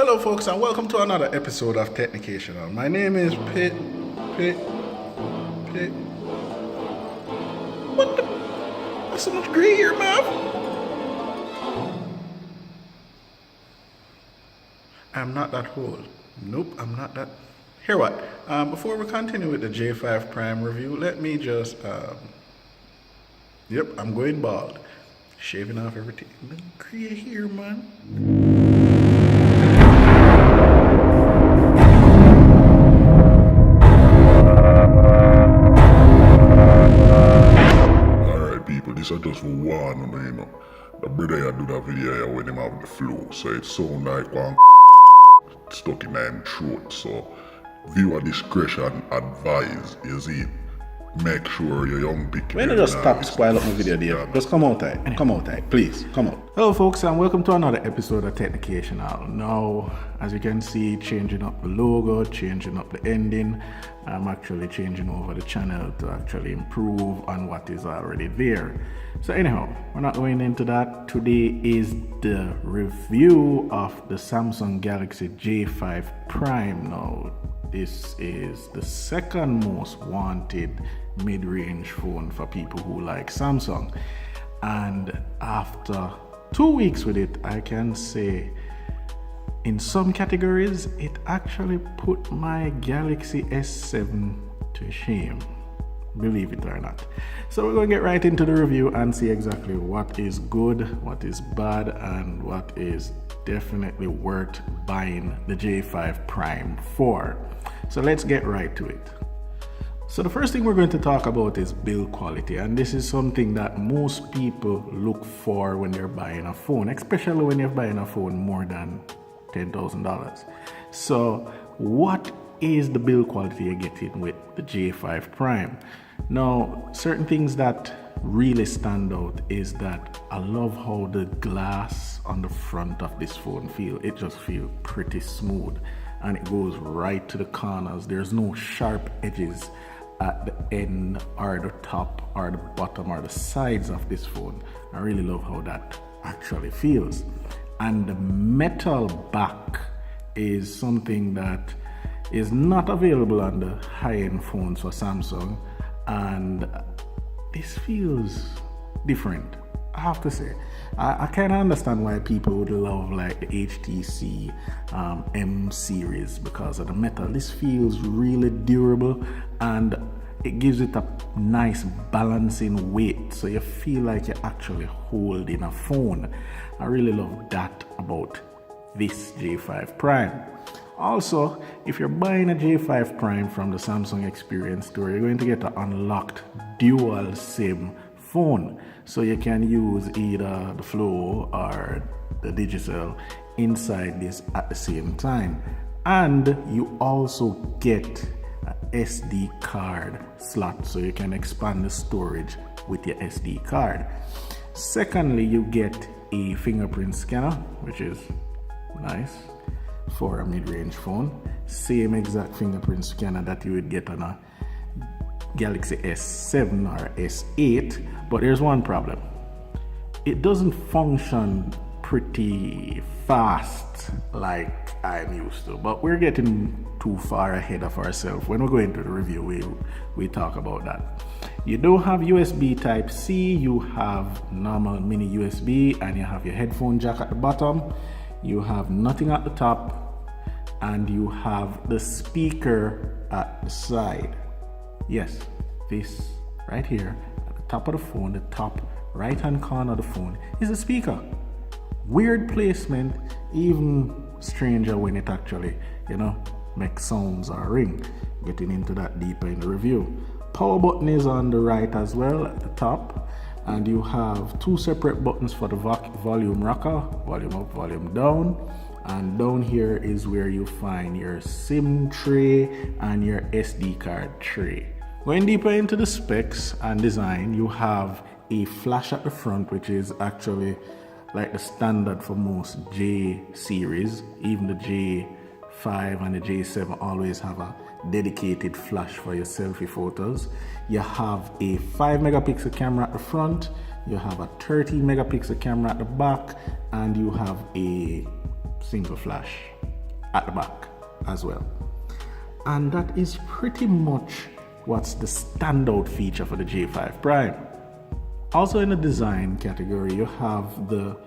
Hello folks, and welcome to another episode of Technicational. My name is Pit. What the? There's so much gray here, man. I'm not that old. Nope, I'm not that. Here what? Before we continue with the J5 Prime review, let me just, yep, I'm going bald. Shaving off everything. Little gray here, man. This is just one, you know. The brother I do that video here when him have the flu, so it sound like one stuck in my throat. So viewer discretion advised, you see. Make sure your young pick. When you just stop spoil up my video there, just come outside. Come outside, please. Come out. Hello folks, and welcome to another episode of Technicational. Now, as you can see, changing up the logo, changing up the ending. I'm actually changing over the channel to actually improve on what is already there. So anyhow, we're not going into that. Today is the review of the Samsung Galaxy J5 Prime. Now, this is the second most wanted mid-range phone for people who like Samsung. And after 2 weeks with it, I can say in some categories, it actually put my Galaxy S7 to shame, believe it or not. So we're going to get right into the review and see exactly what is good, what is bad, and what is definitely worth buying the J5 Prime for. So let's get right to it. So the first thing we're going to talk about is build quality, and this is something that most people look for when they're buying a phone, especially when you're buying a phone more than $10,000. So what is the build quality you're getting with the J5 Prime? Now, certain things that really stand out is that I love how the glass on the front of this phone it just feels pretty smooth, and it goes right to the corners. There's no sharp edges at the end or the top or the bottom or the sides of this phone. I really love how that actually feels. And the metal back is something that is not available on the high-end phones for Samsung, and this feels different, I have to say. I kind of understand why people would love like the HTC M series because of the metal. This feels really durable, and it gives it a nice balancing weight, so you feel like you're actually holding a phone. I really love that about this J5 Prime. Also, if you're buying a J5 Prime from the Samsung Experience Store, you're going to get an unlocked dual SIM phone, so you can use either the Flow or the digital inside this at the same time. And you also get an SD card slot, so you can expand the storage with your SD card. Secondly, you get a fingerprint scanner, which is nice for a mid-range phone. Same exact fingerprint scanner that you would get on a Galaxy S7 or S8, but there's one problem. It doesn't function pretty fast like I'm used to, but we're getting too far ahead of ourselves. When we go into the review, we talk about that. You don't have USB Type-C, you have normal mini USB, and you have your headphone jack at the bottom. You have nothing at the top, and you have the speaker at the side. Yes, this right here at the top of the phone, the top right hand corner of the phone is a speaker. Weird placement, even stranger when it actually, makes sounds or ring. Getting into that deeper in the review. Power button is on the right as well at the top, and you have two separate buttons for the volume rocker, volume up, volume down, and down here is where you find your SIM tray and your SD card tray. Going deeper into the specs and design, you have a flash at the front, which is actually like the standard for most J series. Even the J5 and the J7 always have a dedicated flash for your selfie photos. You have a 5 megapixel camera at the front, you have a 30 megapixel camera at the back, and you have a single flash at the back as well. And that is pretty much what's the standout feature for the J5 Prime. Also in the design category, you have the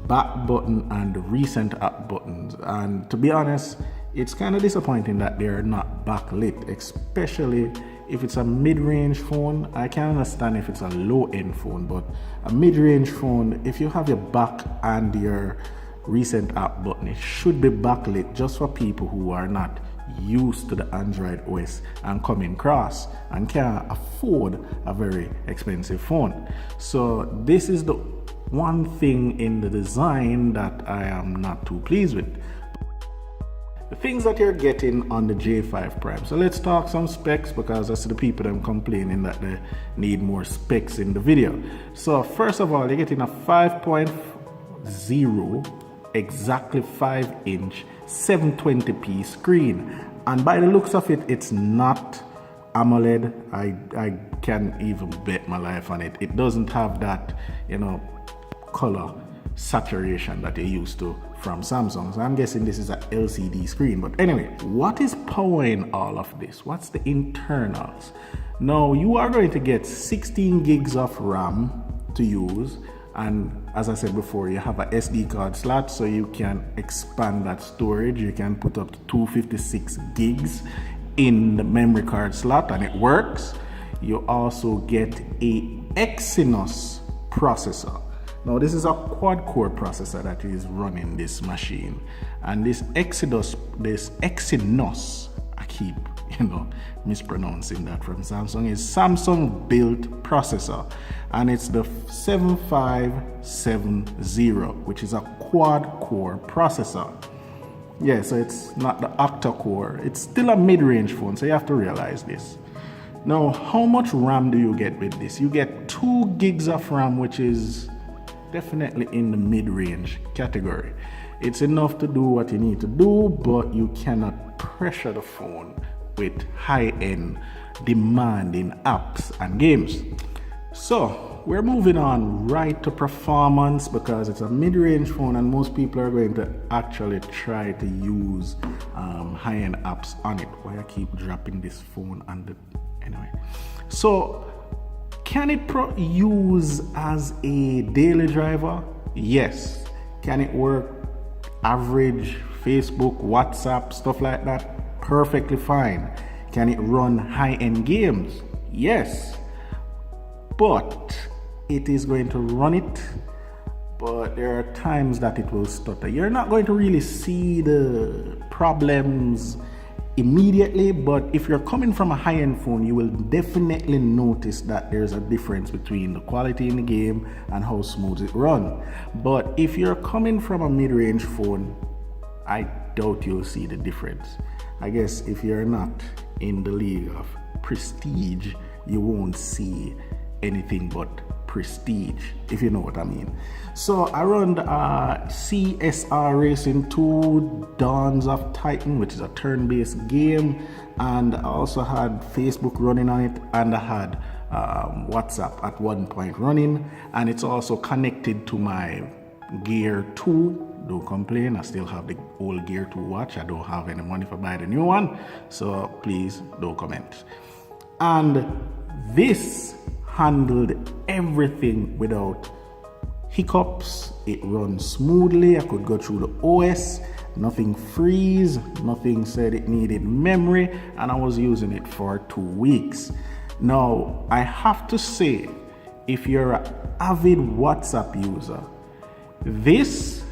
back button and the recent app buttons. And to be honest, it's kind of disappointing that they're not backlit, especially if it's a mid-range phone. I can understand if it's a low-end phone, but a mid-range phone, if you have your back and your recent app button, it should be backlit just for people who are not used to the Android OS and coming across and can't afford a very expensive phone. So this is the one thing in the design that I am not too pleased with. The things that you're getting on the J5 Prime. So let's talk some specs, because I see the people that are complaining that they need more specs in the video. So first of all, you're getting a 5.0 exactly 5-inch 720p screen, and by the looks of it, it's not AMOLED. I can't even bet my life on it. It doesn't have that, color saturation that you're used to from Samsung. So I'm guessing this is an LCD screen. But anyway, what is powering all of this? What's the internals? Now, you are going to get 16 gigs of RAM to use, and as I said before, you have a SD card slot, so you can expand that storage. You can put up to 256 gigs in the memory card slot, and it works. You also get a Exynos processor. Now, this is a quad-core processor that is running this machine, and this Exynos, I keep mispronouncing that from Samsung, is Samsung built processor, and it's the 7570, which is a quad-core processor. Yeah, so it's not the octa-core. It's still a mid-range phone, so you have to realize this. Now, how much RAM do you get with this? You get 2 gigs of RAM, which is definitely in the mid-range category. It's enough to do what you need to do, but you cannot pressure the phone with high-end demanding apps and games. So we're moving on right to performance, because it's a mid-range phone and most people are going to actually try to use high-end apps on it. Why I keep dropping this phone on the anyway. So can it use as a daily driver? Yes. Can it work average Facebook, WhatsApp, stuff like that? Perfectly fine. Can it run high-end games? Yes. But it is going to run it, but there are times that it will stutter. You're not going to really see the problems immediately, but if you're coming from a high-end phone, you will definitely notice that there's a difference between the quality in the game and how smooth it runs. But if you're coming from a mid-range phone, I doubt you'll see the difference. I guess if you're not in the league of prestige, you won't see anything but prestige, if you know what I mean. So I run CSR Racing 2 Dawns of Titan, which is a turn-based game, and I also had Facebook running on it, and I had WhatsApp at one point running, and it's also connected to my Gear 2. Don't complain, I still have the old Gear 2 watch. I don't have any money for buy the new one, so please don't comment. And this handled everything without hiccups. It runs smoothly. I could go through the OS, nothing freeze, nothing said it needed memory, and I was using it for 2 weeks. Now, I have to say, if you're an avid WhatsApp user, this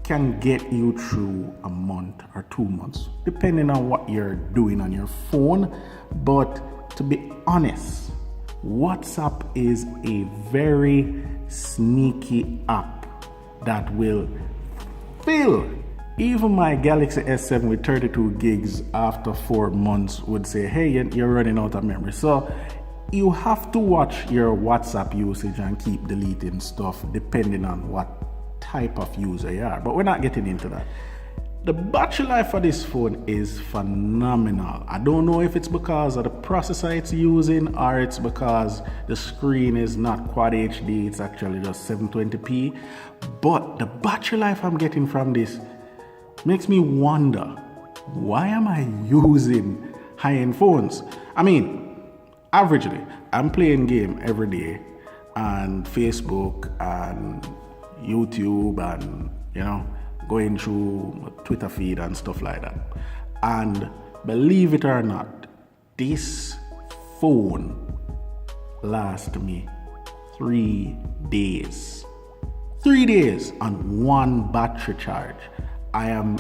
can get you through a month or 2 months, depending on what you're doing on your phone. But to be honest, WhatsApp is a very sneaky app that will fill. Even my Galaxy S7 with 32 gigs after 4 months would say, hey, you're running out of memory. So you have to watch your WhatsApp usage and keep deleting stuff depending on what type of user you are. But we're not getting into that. The battery life for this phone is phenomenal. I don't know if it's because of the processor it's using or it's because the screen is not Quad HD, it's actually just 720p. But the battery life I'm getting from this makes me wonder why am I using high-end phones? I mean, averagely, I'm playing game every day on Facebook and YouTube and, going through Twitter feed and stuff like that. And believe it or not, this phone lasts me 3 days. 3 days on one battery charge. I am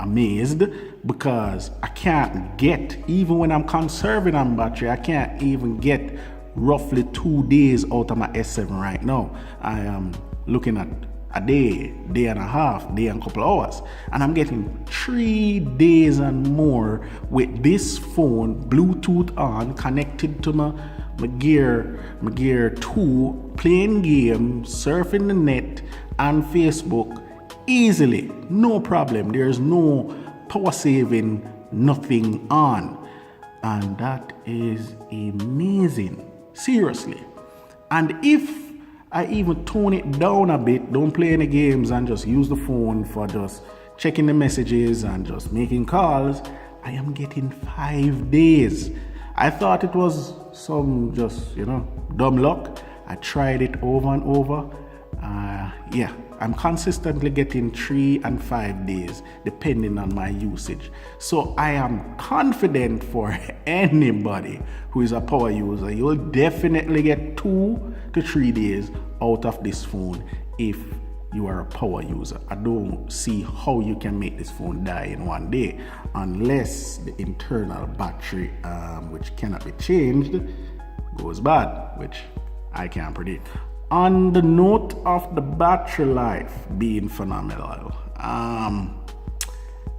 amazed because I can't get, even when I'm conserving on battery, I can't even get roughly 2 days out of my S7 right now. I am looking at a day and a half, day and a couple hours, and I'm getting 3 days and more with this phone, Bluetooth on, connected to my Gear 2, playing games, surfing the net and Facebook easily, no problem. There's no power saving, nothing on, and that is amazing, seriously. And if I even tone it down a bit, don't play any games and just use the phone for just checking the messages and just making calls, I am getting 5 days. I thought it was some just, dumb luck. I tried it over and over. I'm consistently getting 3 and 5 days depending on my usage. So I am confident for anybody who is a power user, you'll definitely get 2 to 3 days out of this phone if you are a power user. I don't see how you can make this phone die in 1 day unless the internal battery, which cannot be changed, goes bad, which I can't predict. On the note of the battery life being phenomenal,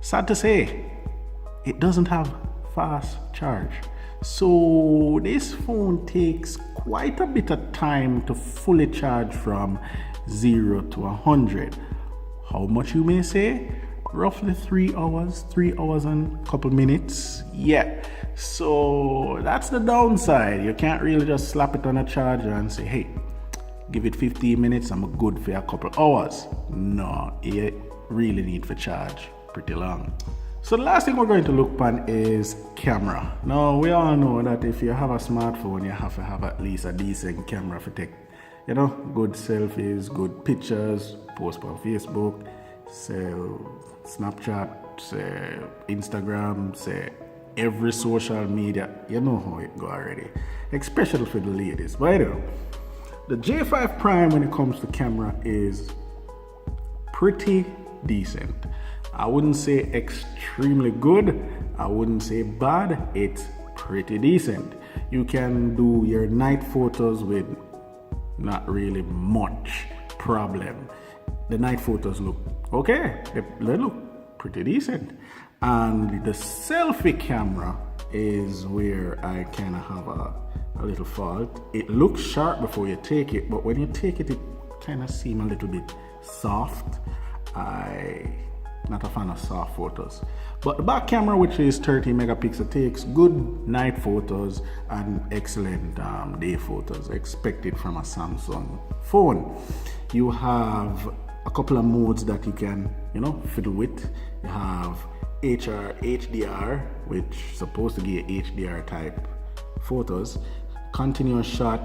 sad to say, it doesn't have fast charge. So this phone takes quite a bit of time to fully charge from 0 to 100. How much, you may say? Roughly 3 hours and a couple minutes. Yeah. So that's the downside. You can't really just slap it on a charger and say, hey, give it 15 minutes, I'm good for a couple hours. No, it really need to charge pretty long. So the last thing we're going to look upon is camera. Now, we all know that if you have a smartphone, you have to have at least a decent camera for take, good selfies, good pictures, post on Facebook, Snapchat, Instagram, every social media. You know how it go already, especially for the ladies. By the way, the J5 Prime, when it comes to camera, is pretty decent. I wouldn't say extremely good, I wouldn't say bad, it's pretty decent. You can do your night photos with not really much problem. The night photos look okay, they look pretty decent. And the selfie camera is where I kind of have a little fault. It looks sharp before you take it, but when you take it, it kind of seems a little bit soft. I'm not a fan of soft photos. But the back camera, which is 30 megapixel, takes good night photos and excellent day photos expected from a Samsung phone. You have a couple of modes that you can, fiddle with. You have HDR, which is supposed to be HDR type photos, continuous shot,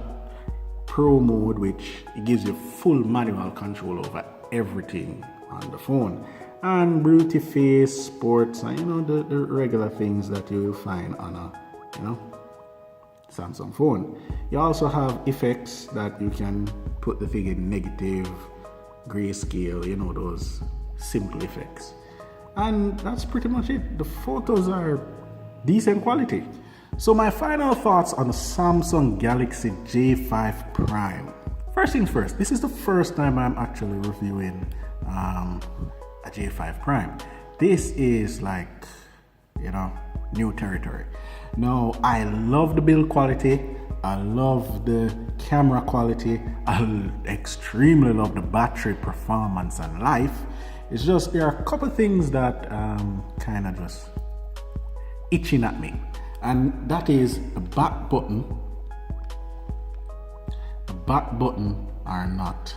pro mode, which it gives you full manual control over everything on the phone, and beauty, face, sports, and the regular things that you will find on a Samsung phone. You also have effects that you can put the thing in negative, grayscale, those simple effects. And that's pretty much it. The photos are decent quality. So my final thoughts on the Samsung Galaxy J5 Prime. First things first, this is the first time I'm actually reviewing a J5 Prime. This is like, new territory. Now, I love the build quality. I love the camera quality. I extremely love the battery performance and life. It's just there are a couple things that kind of just itching at me, and that is the back button. The back button are not,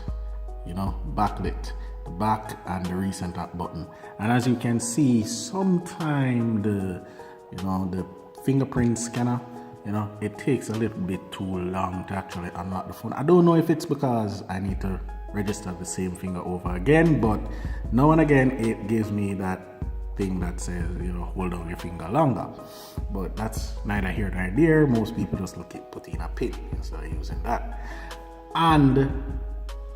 backlit. the back and the recent up button. And as you can see, sometimes the fingerprint scanner, it takes a little bit too long to actually unlock the phone. I don't know if it's because I need to register the same finger over again, but now and again it gives me that thing that says, hold down your finger longer. But that's neither here nor there. Most people just put in a pin instead of using that. And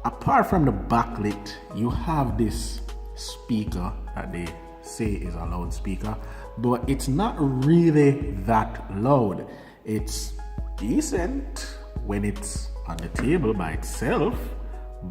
apart from the backlit, you have this speaker that they say is a loudspeaker, but it's not really that loud. It's decent when it's on the table by itself,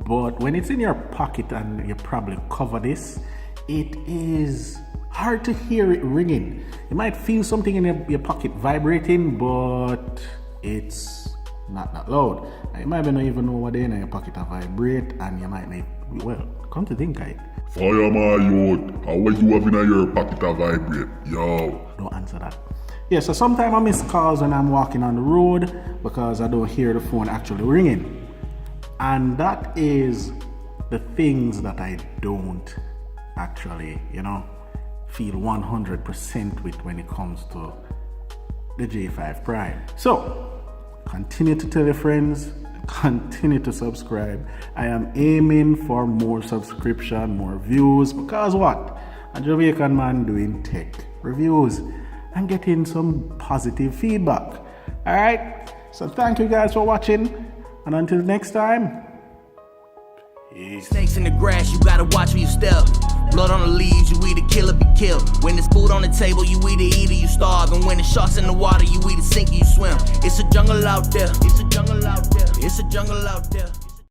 but when it's in your pocket and you probably cover this, it is hard to hear it ringing. You might feel something in your pocket vibrating, but it's not that loud. You might not even know what in your pocket to vibrate, and you might not, well, come to think of it. Fire my youth, how are you having in your pocket to vibrate? Yo. Don't answer that. Yeah, so sometimes I miss calls when I'm walking on the road because I don't hear the phone actually ringing. And that is the things that I don't actually, feel 100% with when it comes to the J5 Prime. So, continue to tell your friends, continue to subscribe. I am aiming for more subscription, more views, because what? A Jamaican man doing tech reviews and getting some positive feedback. Alright, so thank you guys for watching, and until next time, peace. Snakes in the grass, you gotta watch where you step. Blood on the leaves, you either kill or be killed. When there's food on the table, you either eat or you starve. And when there's sharks in the water, you either sink or you swim. It's a jungle out there. It's a jungle out there. It's a jungle out there.